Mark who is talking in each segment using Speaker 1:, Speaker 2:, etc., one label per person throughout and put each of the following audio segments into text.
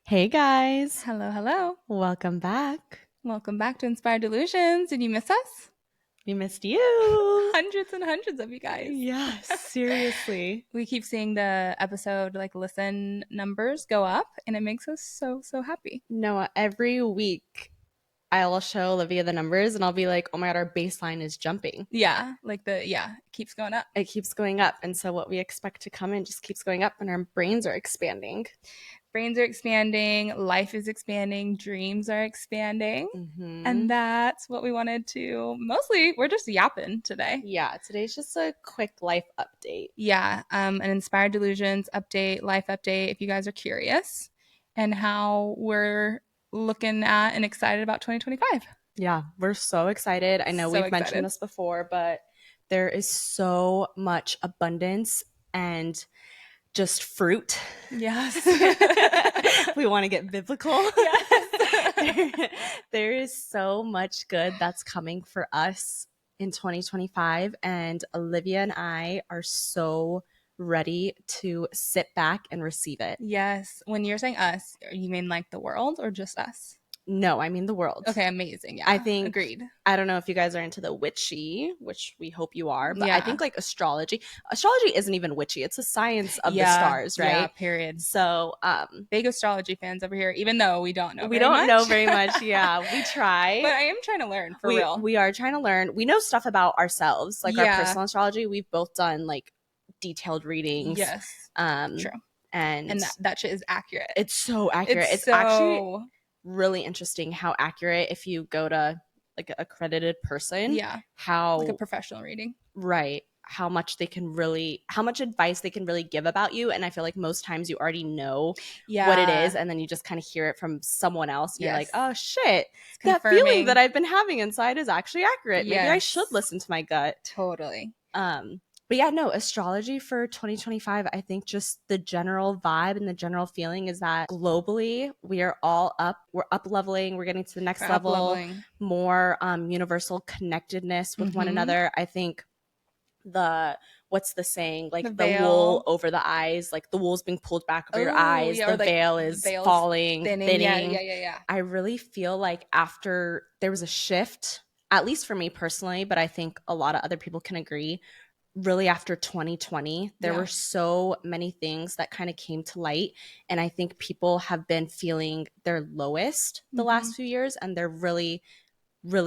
Speaker 1: Hey guys,
Speaker 2: Hello, hello.
Speaker 1: welcome back.
Speaker 2: Welcome back to Inspired Delusions. Did you miss us?
Speaker 1: We missed you.
Speaker 2: Hundreds and hundreds of you guys.
Speaker 1: Yes, seriously.
Speaker 2: We keep seeing the episode listen numbers go up and it makes us so happy.
Speaker 1: Noah, every week I'll show Olivia the numbers and I'll be like, oh my God, our baseline is jumping.
Speaker 2: It keeps going up.
Speaker 1: It keeps going up. And so what we expect to come in just keeps going up and our brains are expanding.
Speaker 2: Brains are expanding, life is expanding, dreams are expanding.
Speaker 1: Mm-hmm.
Speaker 2: And that's what we wanted to mostly, we're just yapping today.
Speaker 1: Yeah, today's just a quick life update.
Speaker 2: Yeah, an Inspired Delusions update, life update, if you guys are curious, and how we're looking at and excited about 2025.
Speaker 1: Yeah, we're so excited. I know
Speaker 2: So
Speaker 1: we've mentioned
Speaker 2: excited.
Speaker 1: this before, but there is so much abundance and just fruit.
Speaker 2: Yes.
Speaker 1: We want to get biblical.
Speaker 2: Yes.
Speaker 1: There is so much good that's coming for us in 2025. And Olivia and I are so ready to sit back and receive it.
Speaker 2: Yes. When you're saying us, you mean like the world or just us?
Speaker 1: No, I mean the world.
Speaker 2: Okay, amazing.
Speaker 1: I
Speaker 2: Yeah,
Speaker 1: think
Speaker 2: agreed.
Speaker 1: I don't know if you guys are into the witchy, which we hope you are, but I
Speaker 2: Yeah.
Speaker 1: think like astrology isn't even witchy. It's a science of the
Speaker 2: Yeah.
Speaker 1: stars,
Speaker 2: Yeah,
Speaker 1: right?
Speaker 2: period.
Speaker 1: So,
Speaker 2: Big astrology fans over here, even though we don't know
Speaker 1: we
Speaker 2: very
Speaker 1: don't know
Speaker 2: much.
Speaker 1: very much. Yeah, we
Speaker 2: But
Speaker 1: try.
Speaker 2: I am trying to learn for
Speaker 1: We
Speaker 2: real.
Speaker 1: we are trying to learn. We know stuff about ourselves, like our
Speaker 2: Yeah.
Speaker 1: personal astrology. We've both done like detailed readings.
Speaker 2: Yes. True.
Speaker 1: Um and
Speaker 2: And that shit is accurate.
Speaker 1: it's so accurate.
Speaker 2: It's
Speaker 1: It's actually
Speaker 2: so
Speaker 1: really interesting how accurate if you go to like an accredited person,
Speaker 2: yeah, like a
Speaker 1: how
Speaker 2: professional reading.
Speaker 1: right, how much advice they can really give about you. And I feel like most times you already know what it is
Speaker 2: Yeah.
Speaker 1: and then you just kind of hear it from someone else and you're like,
Speaker 2: Yes.
Speaker 1: oh shit,
Speaker 2: It's
Speaker 1: that feeling that
Speaker 2: confirming.
Speaker 1: I've been having inside is actually accurate. Maybe I should
Speaker 2: Yes.
Speaker 1: listen to my gut.
Speaker 2: Totally.
Speaker 1: But yeah, no, astrology for 2025, I think just the general vibe and the general feeling is that globally we are all up, we're up leveling, we're getting to the
Speaker 2: We're
Speaker 1: next
Speaker 2: up
Speaker 1: level,
Speaker 2: leveling.
Speaker 1: more universal connectedness with one
Speaker 2: Mm-hmm.
Speaker 1: another. I think the what's the saying,
Speaker 2: The
Speaker 1: like the wool
Speaker 2: veil.
Speaker 1: over the eyes, like the wool's being pulled back over your
Speaker 2: Oh,
Speaker 1: eyes,
Speaker 2: yeah, or
Speaker 1: the
Speaker 2: like
Speaker 1: veil
Speaker 2: the
Speaker 1: is
Speaker 2: veil's
Speaker 1: falling,
Speaker 2: thinning. Yeah,
Speaker 1: thinning.
Speaker 2: yeah, yeah, yeah.
Speaker 1: I really feel like after there was a shift, at least for me personally, but I think a lot of other people can agree, really after 2020 there were
Speaker 2: Yeah.
Speaker 1: so many things that kind of came to light, and I think people have been feeling their lowest the
Speaker 2: Mm-hmm.
Speaker 1: last few years, and they're really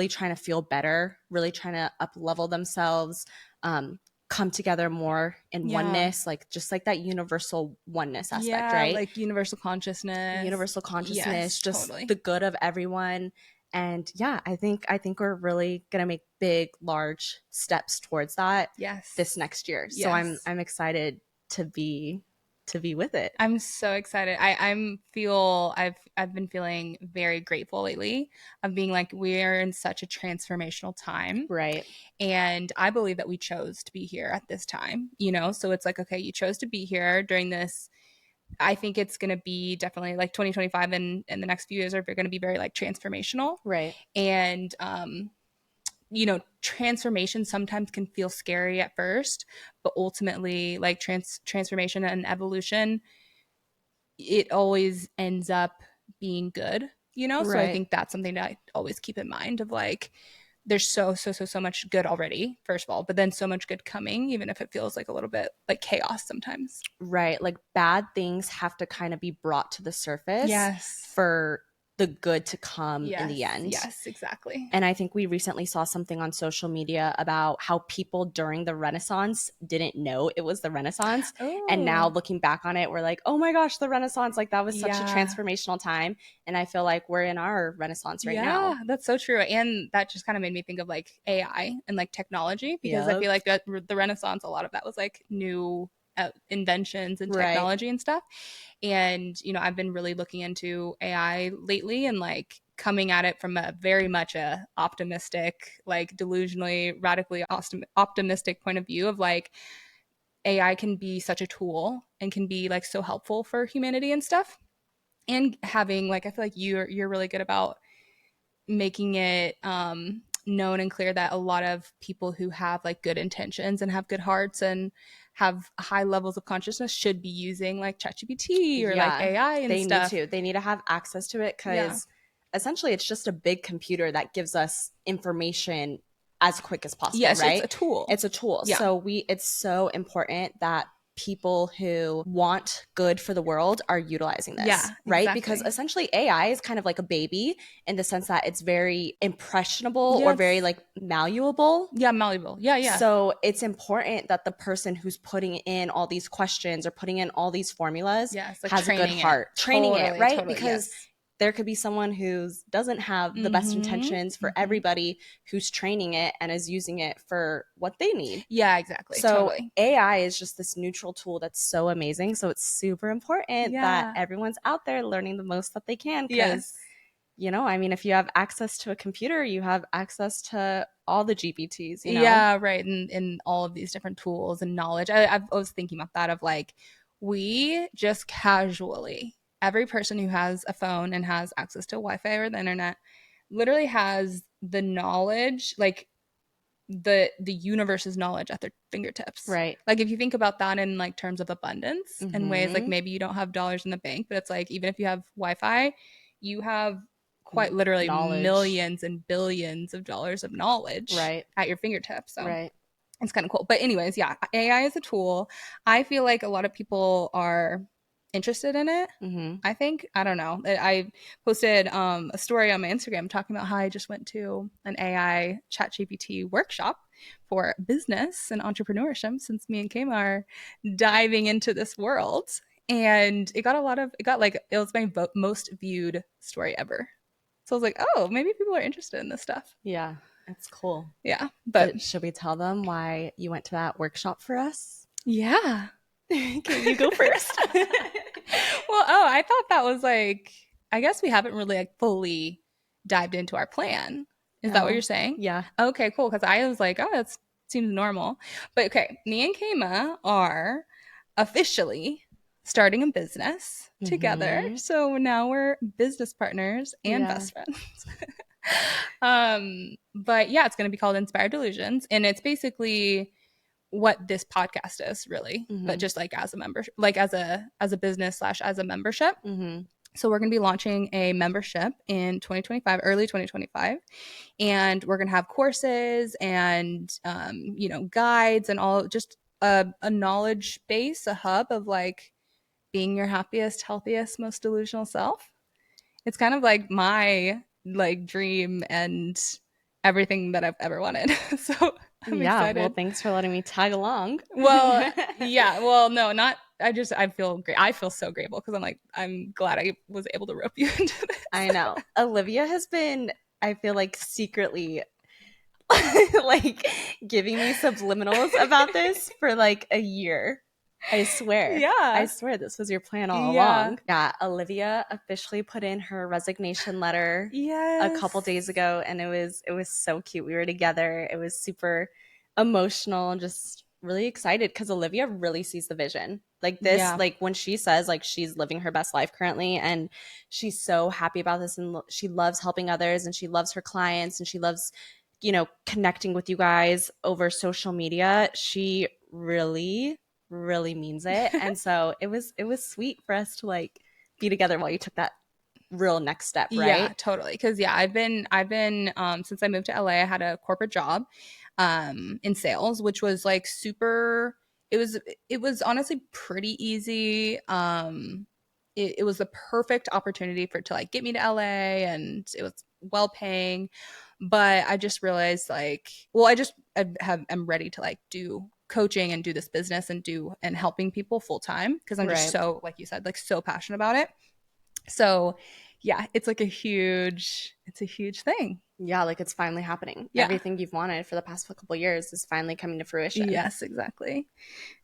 Speaker 1: trying to feel better, really trying to up level themselves, come together more in
Speaker 2: Yeah.
Speaker 1: oneness, like just like that universal oneness aspect,
Speaker 2: Yeah,
Speaker 1: right?
Speaker 2: like universal consciousness.
Speaker 1: Universal consciousness,
Speaker 2: Yes,
Speaker 1: just
Speaker 2: totally.
Speaker 1: the good of everyone. And yeah, I think we're really gonna make big, large steps towards that this
Speaker 2: Yes.
Speaker 1: next year. So
Speaker 2: Yes.
Speaker 1: I'm excited to be with it.
Speaker 2: I'm so excited. I've been feeling very grateful lately of being like we're in such a transformational time.
Speaker 1: Right.
Speaker 2: And I believe that we chose to be here at this time, you know? So it's like, okay, you chose to be here during this. I think it's going to be definitely like 2025 and the next few years are going to be very like transformational.
Speaker 1: Right.
Speaker 2: And, transformation sometimes can feel scary at first, but ultimately, like transformation and evolution, it always ends up being good, you know? So I
Speaker 1: Right.
Speaker 2: think that's something that I always keep in mind of like, there's so much good already, first of all, but then so much good coming, even if it feels like a little bit like chaos sometimes.
Speaker 1: Right. Like bad things have to kind of be brought to the surface
Speaker 2: Yes.
Speaker 1: for the good to come in the
Speaker 2: Yes.
Speaker 1: end.
Speaker 2: Yes, exactly.
Speaker 1: And I think we recently saw something on social media about how people during the Renaissance didn't know it was the Renaissance. And now
Speaker 2: Oh,
Speaker 1: looking back on it, we're like, oh my gosh, the Renaissance, like that was such a
Speaker 2: yeah.
Speaker 1: transformational time. And I feel like we're in our Renaissance right now.
Speaker 2: Yeah, that's so true. And that just kind of made me think of like AI and like technology because I
Speaker 1: Yep.
Speaker 2: feel like that the Renaissance, a lot of that was like new inventions and
Speaker 1: Right.
Speaker 2: technology and stuff. And, I've been really looking into AI lately and like coming at it from a very much a optimistic, like delusionally, radically optimistic point of view of like AI can be such a tool and can be like so helpful for humanity and stuff. And having like I feel like you're really good about making it known and clear that a lot of people who have like good intentions and have good hearts and have high levels of consciousness should be using like ChatGPT or like
Speaker 1: Yeah,
Speaker 2: AI and
Speaker 1: they need
Speaker 2: stuff.
Speaker 1: to. They need to have access to it
Speaker 2: Yeah.
Speaker 1: because essentially it's just a big computer that gives us information as quick as possible,
Speaker 2: Yes, it's a
Speaker 1: right?
Speaker 2: tool.
Speaker 1: It's a tool.
Speaker 2: Yeah.
Speaker 1: So it's so important that people who want good for the world are utilizing this,
Speaker 2: Yeah,
Speaker 1: right? Because
Speaker 2: exactly.
Speaker 1: essentially AI is kind of like a baby in the sense that it's very impressionable
Speaker 2: Yeah,
Speaker 1: or very
Speaker 2: it's
Speaker 1: like malleable.
Speaker 2: yeah, malleable. Yeah, yeah.
Speaker 1: So it's important that the person who's putting in all these questions or putting in all these formulas
Speaker 2: Yeah, it's like
Speaker 1: has a good
Speaker 2: training it.
Speaker 1: heart, training it,
Speaker 2: Totally,
Speaker 1: right?
Speaker 2: totally.
Speaker 1: Because
Speaker 2: Yes.
Speaker 1: there could be someone who doesn't have the best
Speaker 2: Mhm.
Speaker 1: intentions for
Speaker 2: Mhm.
Speaker 1: everybody who's training it and is using it for what they need.
Speaker 2: Yeah, exactly.
Speaker 1: So
Speaker 2: Totally.
Speaker 1: AI is just this neutral tool that's so amazing. So it's super important that
Speaker 2: Yeah.
Speaker 1: everyone's out there learning the most that they can because
Speaker 2: Yes.
Speaker 1: I mean, if you have access to a computer, you have access to all the GPTs.
Speaker 2: Yeah, right. And all of these different tools and knowledge. I was thinking about that of like, we just casually, every person who has a phone and has access to Wi Fi or the internet literally has the knowledge, like the universe's knowledge at their fingertips.
Speaker 1: Right.
Speaker 2: Like if you think about that in like terms of abundance in ways like
Speaker 1: Mm-hmm.
Speaker 2: maybe you don't have dollars in the bank, but it's like even if you have Wi-Fi, you have quite literally
Speaker 1: Knowledge.
Speaker 2: millions and billions of dollars of knowledge
Speaker 1: Right.
Speaker 2: at your fingertips. So
Speaker 1: Right.
Speaker 2: it's kind of cool. But anyways, yeah, AI is a tool. I feel like a lot of people are interested in it.
Speaker 1: Mm-hmm.
Speaker 2: I think I don't know. I posted a story on my Instagram talking about how I just went to an AI chat GPT workshop for business and entrepreneurship since me and Kayma are diving into this world. And it got like, it was my most viewed story ever. So I was like, oh, maybe people are interested in this stuff.
Speaker 1: Yeah. It's cool.
Speaker 2: Yeah. But
Speaker 1: Should we tell them why you went to that workshop for us?
Speaker 2: yeah.
Speaker 1: Okay, you go first.
Speaker 2: Well, oh, I thought that was like, I guess we haven't really like fully dived into our plan. Is that what you're
Speaker 1: Oh,
Speaker 2: saying?
Speaker 1: yeah.
Speaker 2: Okay, cool. Because I was like, oh, that seems normal. But okay, me and Kayma are officially starting a business together.
Speaker 1: Mm-hmm.
Speaker 2: So now we're business partners and
Speaker 1: Yeah.
Speaker 2: best friends. But yeah, it's going to be called Inspired Delusions. And it's basically what this podcast is really, but
Speaker 1: Mm-hmm.
Speaker 2: just like as a membership, like as a business slash as a membership.
Speaker 1: Mm-hmm.
Speaker 2: So we're going to be launching a membership in 2025, early 2025, and we're going to have courses and guides and all, just a knowledge base, a hub of like being your happiest, healthiest, most delusional self. It's kind of like my like dream and everything that I've ever wanted. So I'm
Speaker 1: Yeah. Well,
Speaker 2: excited.
Speaker 1: thanks for letting me tag along.
Speaker 2: Well, yeah. Well, no, not. I feel great. I feel so grateful because I'm like, I'm glad I was able to rope you into this.
Speaker 1: I know. Olivia has been, I feel like, secretly like giving me subliminals about this for like a year. I swear. I
Speaker 2: Yeah.
Speaker 1: swear this was your plan all
Speaker 2: Yeah.
Speaker 1: along. Yeah, Olivia officially put in her resignation letter a couple
Speaker 2: Yes.
Speaker 1: days ago and it was so cute. We were together. It was super emotional and just really excited cuz Olivia really sees the vision. Like this,
Speaker 2: Yeah.
Speaker 1: like when she says like she's living her best life currently and she's so happy about this and she loves helping others and she loves her clients and she loves connecting with you guys over social media. She really, really means it. And so it was sweet for us to like be together while you took that real next step,
Speaker 2: Yeah,
Speaker 1: right?
Speaker 2: totally. Because yeah, I've been since I moved to LA, I had a corporate job in sales, which was like super. It was it was honestly pretty easy. It was the perfect opportunity for to like get me to LA, and it was well paying. But I just realized like, well, I'm ready to like do coaching and do this business and do and helping people full time because I'm just
Speaker 1: Right.
Speaker 2: so, like you said, like so passionate about it. So yeah, it's a huge thing.
Speaker 1: Yeah, like it's finally happening.
Speaker 2: Yeah.
Speaker 1: Everything you've wanted for the past couple years is finally coming to fruition.
Speaker 2: Yes, exactly.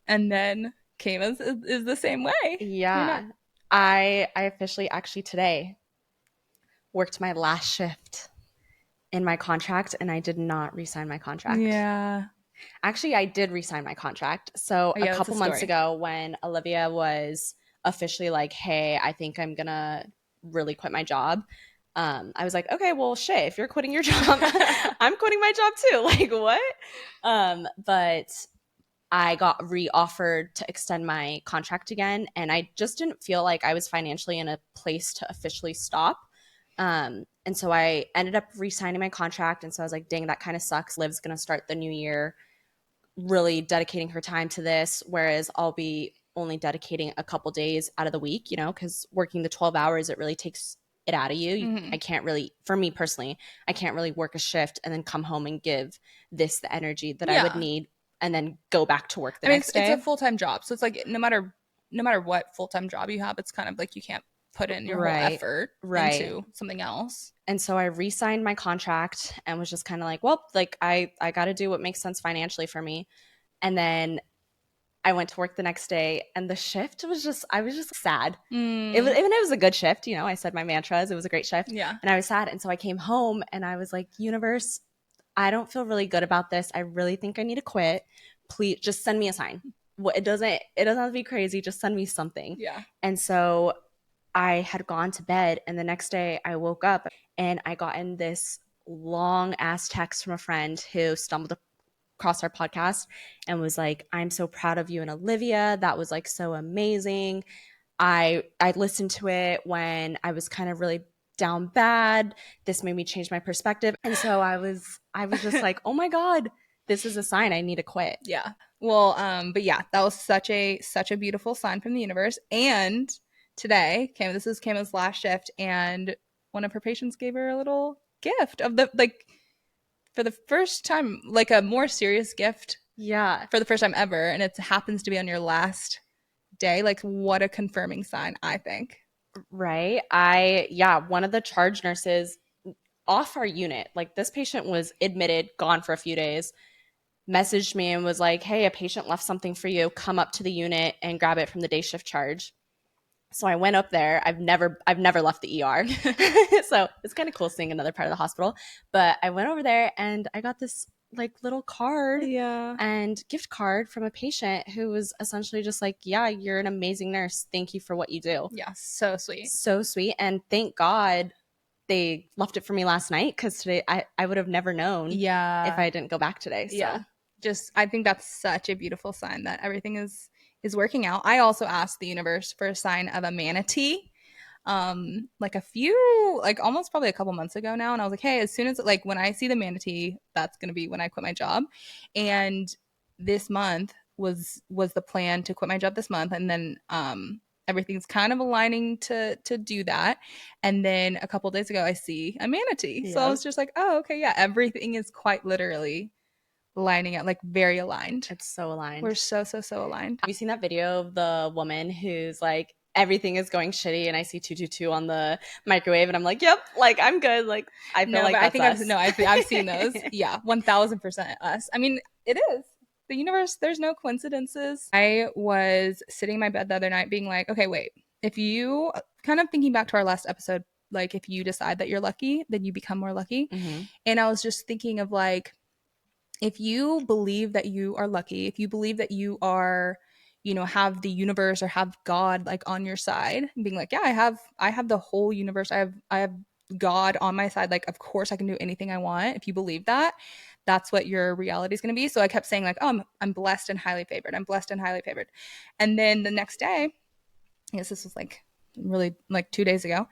Speaker 2: And then Kayma's is the same way. You're not.
Speaker 1: Yeah. I officially actually today worked my last shift in my contract and I did not resign my contract.
Speaker 2: Yeah.
Speaker 1: Actually, I did resign my contract. So
Speaker 2: Oh
Speaker 1: a
Speaker 2: yeah, that's a
Speaker 1: couple months
Speaker 2: story.
Speaker 1: ago, when Olivia was officially like, "Hey, I think I'm gonna really quit my job," I was like, okay, well, shit, if you're quitting your job, I'm quitting my job too. Like, what? But I got re-offered to extend my contract again, and I just didn't feel like I was financially in a place to officially stop. And so I ended up re-signing my contract, and so I was like, dang, that kind of sucks. Liv's gonna start the new year really dedicating her time to this, whereas I'll be only dedicating a couple days out of the week, you know, because working the 12 hours, it really takes it out of you.
Speaker 2: Mm-hmm.
Speaker 1: I can't really, for me personally, I can't really work a shift and then come home and give this the energy that I would
Speaker 2: Yeah.
Speaker 1: need and then go back to work the
Speaker 2: I mean,
Speaker 1: next
Speaker 2: it's a
Speaker 1: day.
Speaker 2: full-time job. So it's like no matter what full-time job you have, it's kind of like you can't put in your whole
Speaker 1: Right.
Speaker 2: effort
Speaker 1: Right.
Speaker 2: into something else.
Speaker 1: And so I re-signed my contract and was just kind of like, well, like I got to do what makes sense financially for me. And then I went to work the next day and the shift was just, I was just sad. It was,
Speaker 2: Mm,
Speaker 1: even it was a good shift, you know, I said my mantras, it was a great shift.
Speaker 2: yeah.
Speaker 1: And I was sad. And so I came home and I was like, universe, I don't feel really good about this. I really think I need to quit. Please just send me a sign. It doesn't have to be crazy. Just send me something.
Speaker 2: Yeah.
Speaker 1: And so I had gone to bed and the next day I woke up and I got in this long ass text from a friend who stumbled across our podcast and was like, I'm so proud of you and Olivia. That was like so amazing. I listened to it when I was kind of really down bad. This made me change my perspective. And so I was just like, "Oh my god, this is a sign I need to quit."
Speaker 2: Yeah. Well, but yeah, that was such a beautiful sign from the universe. And today, this is Kayma's last shift, and one of her patients gave her a little gift of the like for the first time, like a more serious gift
Speaker 1: Yeah.
Speaker 2: for the first time ever, and it happens to be on your last day. Like, what a confirming sign, I think.
Speaker 1: Right? Yeah, one of the charge nurses off our unit, like this patient was admitted, gone for a few days, messaged me and was like, "Hey, a patient left something for you. Come up to the unit and grab it from the day shift charge." So I went up there. I've never left the ER. So it's kind of cool seeing another part of the hospital. But I went over there and I got this like little card
Speaker 2: Yeah.
Speaker 1: and gift card from a patient who was essentially just like, "Yeah, you're an amazing nurse. Thank you for what you do."
Speaker 2: Yeah, so sweet.
Speaker 1: So sweet. And thank God they left it for me last night because today I would have never known if
Speaker 2: Yeah.
Speaker 1: I didn't go back today.
Speaker 2: Yeah.
Speaker 1: So
Speaker 2: Just I think that's such a beautiful sign that everything is working out. I also asked the universe for a sign of a manatee. Like a few like almost probably a couple months ago now, and I was like, "Hey, as soon as like when I see the manatee, that's going to be when I quit my job." And this month was the plan to quit my job this month, and then everything's kind of aligning to do that. And then a couple days ago I see a manatee. So I
Speaker 1: yeah,
Speaker 2: was just like, "Oh, okay, yeah, everything is quite literally lining up, like very aligned."
Speaker 1: it's so
Speaker 2: We're
Speaker 1: aligned.
Speaker 2: so aligned.
Speaker 1: Have you seen that video of the woman who's like, everything is going shitty and I see 222 on the microwave and I'm like, yep, like I'm good. Like I feel
Speaker 2: No,
Speaker 1: like
Speaker 2: but I
Speaker 1: that's
Speaker 2: think I've
Speaker 1: us.
Speaker 2: no, I've seen those. Yeah, 1000% us. I mean, it is the universe. There's no coincidences. I was sitting in my bed the other night, being like, okay, wait. If you kind of thinking back to our last episode, like if you decide that you're lucky, then you become more lucky.
Speaker 1: Mm-hmm.
Speaker 2: And I was just thinking of like if you believe that you are lucky, if you believe that you are, have the universe or have God like on your side, being like, yeah, I have the whole universe. I have God on my side. Like, of course I can do anything I want. If you believe that, that's what your reality is going to be. So I kept saying like, oh, I'm blessed and highly favored. I'm blessed and highly favored. And then the next day, I guess this was like really like 2 days ago,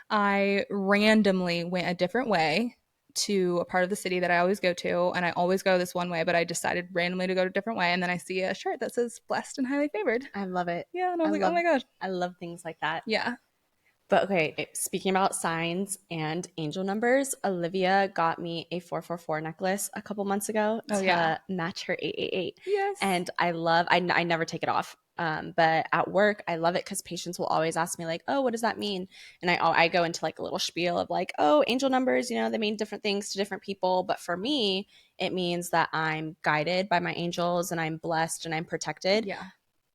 Speaker 2: I randomly went a different way to a part of the city that I always go to, and I always go this one way, but I decided randomly to go a different way, and then I see a shirt that says "blessed and highly favored."
Speaker 1: I love it.
Speaker 2: Yeah, and I
Speaker 1: I
Speaker 2: was like, "Oh
Speaker 1: love
Speaker 2: my gosh,
Speaker 1: I love things like that.
Speaker 2: yeah,
Speaker 1: But okay, speaking about signs and angel numbers, Olivia got me a 444 necklace a couple months ago
Speaker 2: oh yeah,
Speaker 1: to match her 888.
Speaker 2: yes,
Speaker 1: And I never take it off. But at work, I love it because patients will always ask me, like, oh, what does that mean? And I go into like a little spiel of like, oh, angel numbers, they mean different things to different people. But for me, it means that I'm guided by my angels and I'm blessed and I'm protected.
Speaker 2: yeah,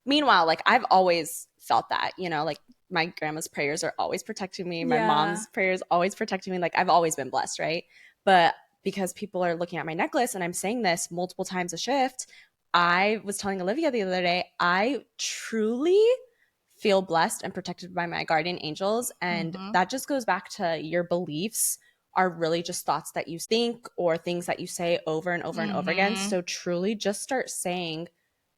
Speaker 1: Meanwhile, like I've always felt that, like my grandma's prayers are always protecting me. My
Speaker 2: yeah,
Speaker 1: mom's prayers always protecting me. Like I've always been blessed, right? But because people are looking at my necklace and I'm saying this multiple times a shift, I was telling Olivia the other day, I truly feel blessed and protected by my guardian angels. And
Speaker 2: Mm-hmm.
Speaker 1: that just goes back to your beliefs are really just thoughts that you think or things that you say over and over and over again.
Speaker 2: Mm-hmm.
Speaker 1: So truly just start saying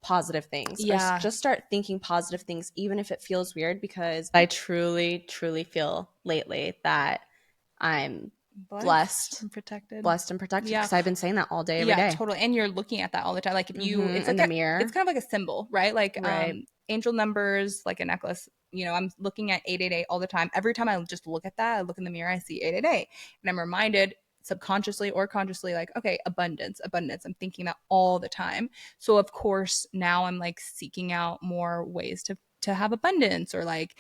Speaker 1: positive things or
Speaker 2: Yeah.
Speaker 1: just start thinking positive things, even if it feels weird, because I truly, truly feel lately that I'm
Speaker 2: Blessed
Speaker 1: blessed,
Speaker 2: and protected.
Speaker 1: blessed and protected
Speaker 2: Yeah.
Speaker 1: because I've been saying that all day, every
Speaker 2: Yeah,
Speaker 1: day.
Speaker 2: totally. And you're looking at that all the time. Like if you, it's
Speaker 1: In
Speaker 2: like
Speaker 1: the
Speaker 2: it's
Speaker 1: mirror.
Speaker 2: kind of like a symbol, right? Like
Speaker 1: Right.
Speaker 2: angel numbers, like a necklace. You know, I'm looking at 888 all the time. Every time I just look at that, I look in the mirror, I see 888. And I'm reminded subconsciously or consciously, like, okay, abundance, abundance. I'm thinking that all the time. So of course now I'm like seeking out more ways to have abundance, or like,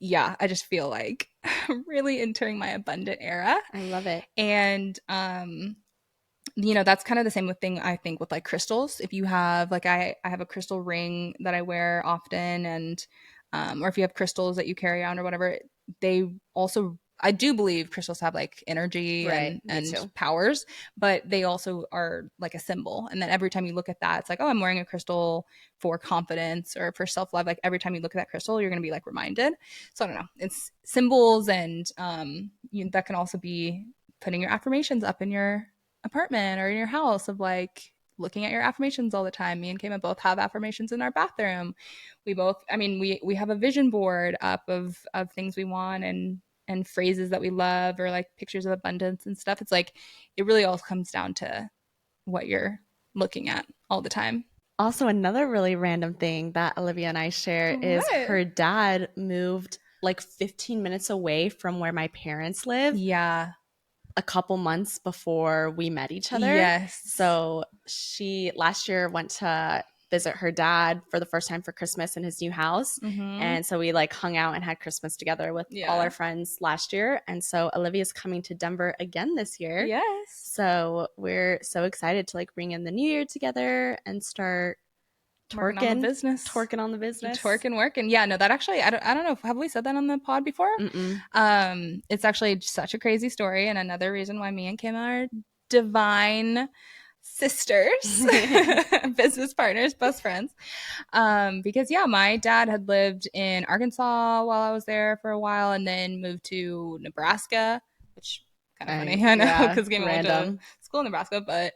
Speaker 2: yeah, I just feel like I'm really entering my abundant era.
Speaker 1: I love it.
Speaker 2: And you know, that's kind of the same with thing I think with like crystals. If you have like I have a crystal ring that I wear often, and or if you have crystals that you carry on or whatever, they also, I do believe crystals have like energy
Speaker 1: Right. Me
Speaker 2: and
Speaker 1: too.
Speaker 2: powers, but they also are like a symbol. And then every time you look at that, it's like, oh, I'm wearing a crystal for confidence or for self-love. Like every time you look at that crystal, you're going to be like reminded. So I don't know, it's symbols. And that can also be putting your affirmations up in your apartment or in your house, of like looking at your affirmations all the time. Me and Kayma both have affirmations in our bathroom. We both, I mean, we have a vision board up of things we want, and phrases that we love, or like pictures of abundance and stuff. It's like it really all comes down to what you're looking at all the time.
Speaker 1: Also, another really random thing that Olivia and I share is
Speaker 2: What?
Speaker 1: her dad moved like 15 minutes away from where my parents live
Speaker 2: Yeah.
Speaker 1: a couple months before we met each other.
Speaker 2: Yes.
Speaker 1: So she last year went to visit her dad for the first time for Christmas in his new house.
Speaker 2: Mm-hmm.
Speaker 1: And so we like hung out and had Christmas together with all our
Speaker 2: Yeah.
Speaker 1: friends last year. And so Olivia's coming to Denver again this year.
Speaker 2: Yes.
Speaker 1: So we're so excited to like bring in the new year together and start
Speaker 2: Working on the
Speaker 1: twerking,
Speaker 2: business.
Speaker 1: twerking on the business.
Speaker 2: Twerking, working. Yeah, no, that actually, I don't know. Have we said that on the pod before?
Speaker 1: Mm-mm.
Speaker 2: It's actually such a crazy story, and another reason why me and Kim are divine sisters, business partners, best friends. Because yeah, my dad had lived in Arkansas while I was there for a while, and then moved to Nebraska, which kind of funny, I know,
Speaker 1: Yeah,
Speaker 2: because Kim went to
Speaker 1: random.
Speaker 2: school in Nebraska, but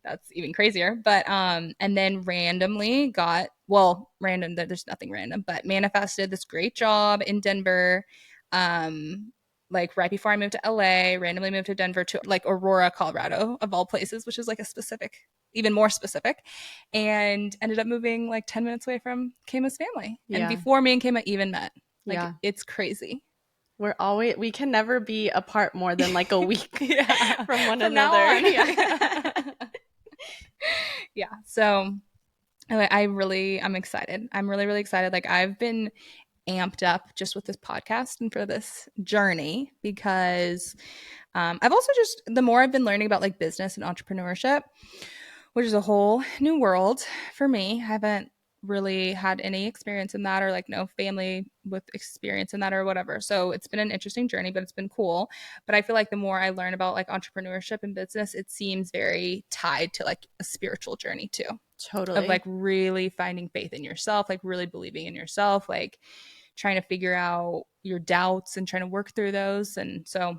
Speaker 2: that's even crazier. But and then randomly got, well, random, there's nothing random, but manifested this great job in Denver. Um like right before I moved to LA, randomly moved to Denver, to like Aurora, Colorado, of all places, which is like a specific, even more specific, and ended up moving like 10 minutes away from Kayma's family. And
Speaker 1: Yeah.
Speaker 2: before me and Kayma even met. Like
Speaker 1: Yeah.
Speaker 2: it's crazy.
Speaker 1: We can never be apart more than like a week
Speaker 2: Yeah.
Speaker 1: from one
Speaker 2: From now
Speaker 1: another.
Speaker 2: on. Yeah. Yeah. So I'm excited. I'm really, really excited. Like I've been amped up just with this podcast and for this journey, because I've also just, the more I've been learning about like business and entrepreneurship, which is a whole new world for me. I haven't really had any experience in that, or like no family with experience in that or whatever. So it's been an interesting journey, but it's been cool. But I feel like the more I learn about like entrepreneurship and business, it seems very tied to like a spiritual journey too, of
Speaker 1: Totally.
Speaker 2: like really finding faith in yourself, like really believing in yourself, like trying to figure out your doubts and trying to work through those. And so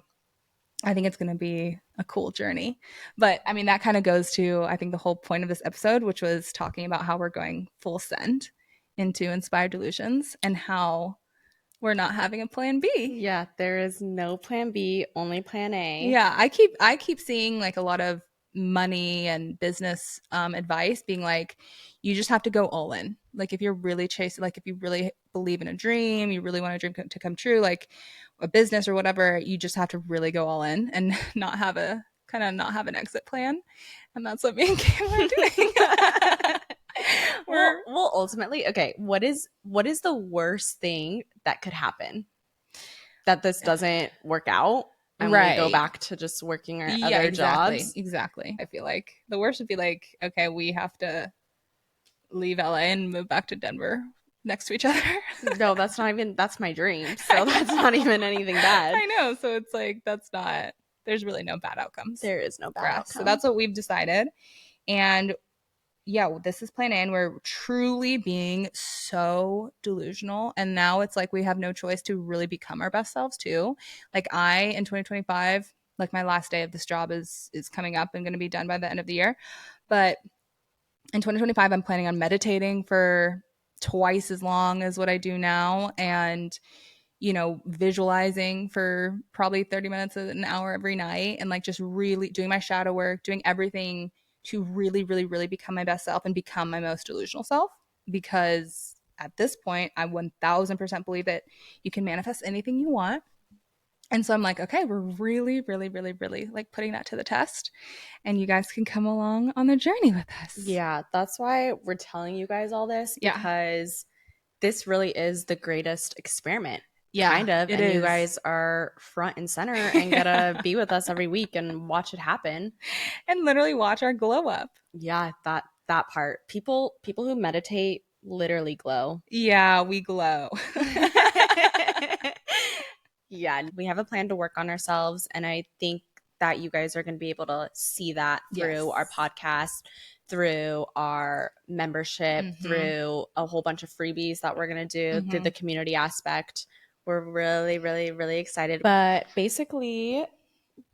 Speaker 2: I think it's going to be a cool journey. But I mean, that kind of goes to, I think, the whole point of this episode, which was talking about how we're going full send into Inspired Delusions, and how we're not having a plan B.
Speaker 1: Yeah, there is no plan B, only plan A.
Speaker 2: Yeah, I keep seeing like a lot of money and business advice being like, you just have to go all in. Like if you're really chasing, like if you really believe in a dream, you really want a dream to come true, like a business or whatever, you just have to really go all in and not have a kind of not have an exit plan. And that's what me and Kim are doing.
Speaker 1: Well, ultimately, okay, what is the worst thing that could happen? That this doesn't work out and we go
Speaker 2: Right.
Speaker 1: back to just working our
Speaker 2: Yeah,
Speaker 1: other
Speaker 2: exactly.
Speaker 1: jobs.
Speaker 2: Exactly. I feel like the worst would be like, okay, we have to leave LA and move back to Denver next to each other.
Speaker 1: No, that's my dream. So that's not even anything bad.
Speaker 2: I know. So it's like, that's not, there's really no bad outcomes
Speaker 1: There is no
Speaker 2: for
Speaker 1: bad
Speaker 2: us. So
Speaker 1: outcome.
Speaker 2: that's what we've decided. And yeah, this is plan A, and we're truly being so delusional. And now it's like we have no choice to really become our best selves too. Like I in 2025, like my last day of this job is coming up and going to be done by the end of the year. But in 2025, I'm planning on meditating for twice as long as what I do now, and visualizing for probably 30 minutes an hour every night, and like just really doing my shadow work, doing everything to really, really, really become my best self and become my most delusional self. Because at this point, I 1000% believe that you can manifest anything you want. And so I'm like, okay, we're really, really, really, really like putting that to the test. And you guys can come along on the journey with us.
Speaker 1: Yeah, that's why we're telling you guys all this,
Speaker 2: Yeah.
Speaker 1: because this really is the greatest experiment,
Speaker 2: Yeah,
Speaker 1: kind of.
Speaker 2: it
Speaker 1: And you
Speaker 2: is.
Speaker 1: guys are front and center and get to be with us every week and watch it happen.
Speaker 2: And literally watch our glow up.
Speaker 1: Yeah, that part. People who meditate literally glow.
Speaker 2: Yeah, we glow.
Speaker 1: Yeah, we have a plan to work on ourselves, and I think that you guys are going to be able to see that through
Speaker 2: Yes.
Speaker 1: our podcast, through our membership,
Speaker 2: Mm-hmm.
Speaker 1: through a whole bunch of freebies that we're going to do, through
Speaker 2: Mm-hmm.
Speaker 1: the community aspect. We're really, really, really excited. But basically,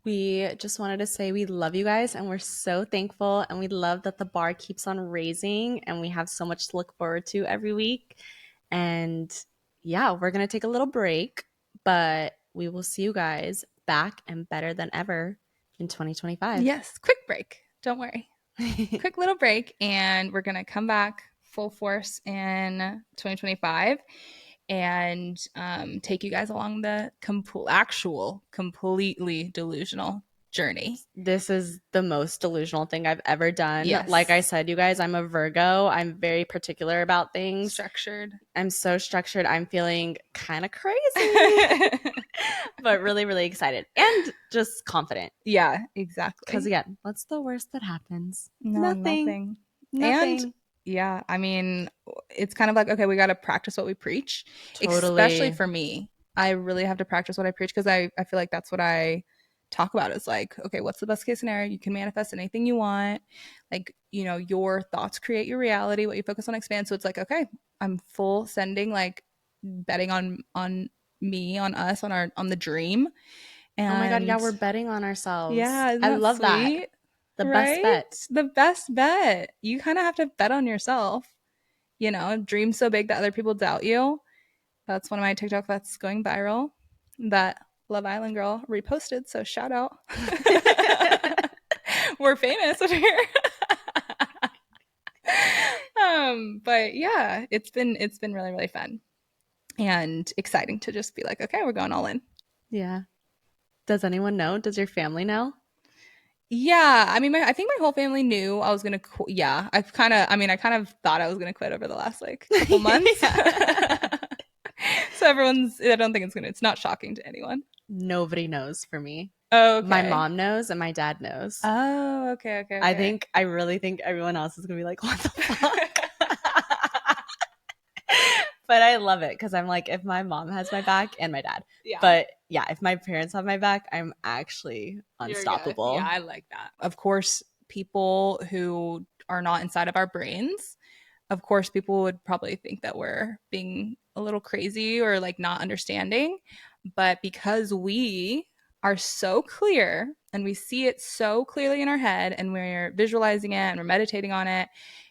Speaker 1: we just wanted to say we love you guys and we're so thankful, and we love that the bar keeps on raising and we have so much to look forward to every week. And yeah, we're going to take a little break, but we will see you guys back and better than ever in 2025.
Speaker 2: Yes, quick break. Don't worry. Quick little break, and we're going to come back full force in 2025 and take you guys along the actual completely delusional journey.
Speaker 1: This is the most delusional thing I've ever done.
Speaker 2: Yes.
Speaker 1: Like I said, you guys, I'm a Virgo. I'm very particular about things.
Speaker 2: Structured.
Speaker 1: I'm so structured. I'm feeling kind of crazy, but really, really excited and just confident.
Speaker 2: Yeah, exactly.
Speaker 1: Because again, what's the worst that happens?
Speaker 2: No, nothing.
Speaker 1: Nothing.
Speaker 2: And yeah, I mean, it's kind of like, okay, we got to practice what we preach.
Speaker 1: Totally.
Speaker 2: Especially for me. I really have to practice what I preach, because I feel like that's what I talk about is like, okay, what's the best case scenario? You can manifest anything you want. Like, your thoughts create your reality. What you focus on expands. So it's like, okay, I'm full sending, like betting on me, on us, on the dream. And
Speaker 1: oh my God, yeah, we're betting on ourselves.
Speaker 2: yeah, isn't
Speaker 1: I
Speaker 2: that
Speaker 1: love
Speaker 2: sweet?
Speaker 1: that. The best
Speaker 2: Right?
Speaker 1: bet.
Speaker 2: The best bet. You kind of have to bet on yourself. Dream so big that other people doubt you. That's one of my TikTok that's going viral that Love Island girl reposted. So shout out. We're famous over here. But yeah, it's been really, really fun and exciting to just be like, okay, we're going all in.
Speaker 1: Yeah. Does anyone know? Does your family know?
Speaker 2: Yeah, I mean, I think my whole family knew I was gonna. Yeah, I kind of thought I was gonna quit over the last like couple months. So I don't think it's not shocking to anyone.
Speaker 1: Nobody knows for me.
Speaker 2: Oh, okay.
Speaker 1: My mom knows and my dad knows.
Speaker 2: Oh, okay.
Speaker 1: I really think everyone else is gonna be like, what the fuck? But I love it because I'm like, if my mom has my back and my dad.
Speaker 2: Yeah.
Speaker 1: But yeah, if my parents have my back, I'm actually unstoppable.
Speaker 2: Yeah, I like that. Of course, people who are not inside of our brains, of course, people would probably think that we're being a little crazy or like not understanding. But because we are so clear and we see it so clearly in our head, and we're visualizing it and we're meditating on it,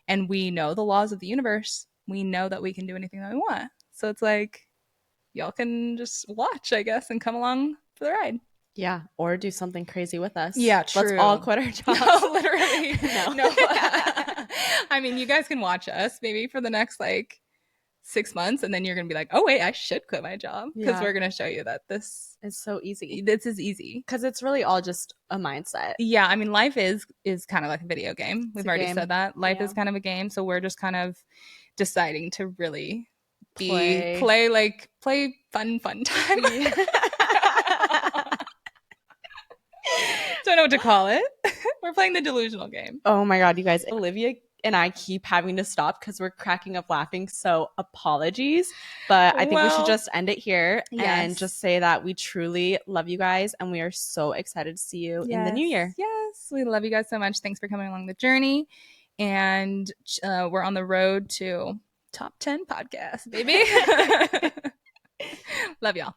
Speaker 2: and we know the laws of the universe, we know that we can do anything that we want. So it's like, y'all can just watch, I guess, and come along for the ride.
Speaker 1: Yeah, or do something crazy with us.
Speaker 2: Yeah, true.
Speaker 1: Let's all quit our jobs.
Speaker 2: No, literally.
Speaker 1: No.
Speaker 2: I mean, you guys can watch us maybe for the next like 6 months, and then you're gonna be like, oh wait, I should quit my job, because we're gonna show you that this
Speaker 1: is so easy.
Speaker 2: This is easy
Speaker 1: because it's really all just a mindset.
Speaker 2: Yeah, I mean, life is kind of like a video game. We've already said that life is kind of a game, so we're just kind of deciding to really play fun time. Don't know what to call it. We're playing the delusional game.
Speaker 1: Oh my God, you guys. Olivia and I keep having to stop because we're cracking up laughing. So apologies. But I think we should just end it here and just say that we truly love you guys and we are so excited to see you in the new year.
Speaker 2: Yes, we love you guys so much. Thanks for coming along the journey. And we're on the road to top 10 podcasts, baby. Love y'all.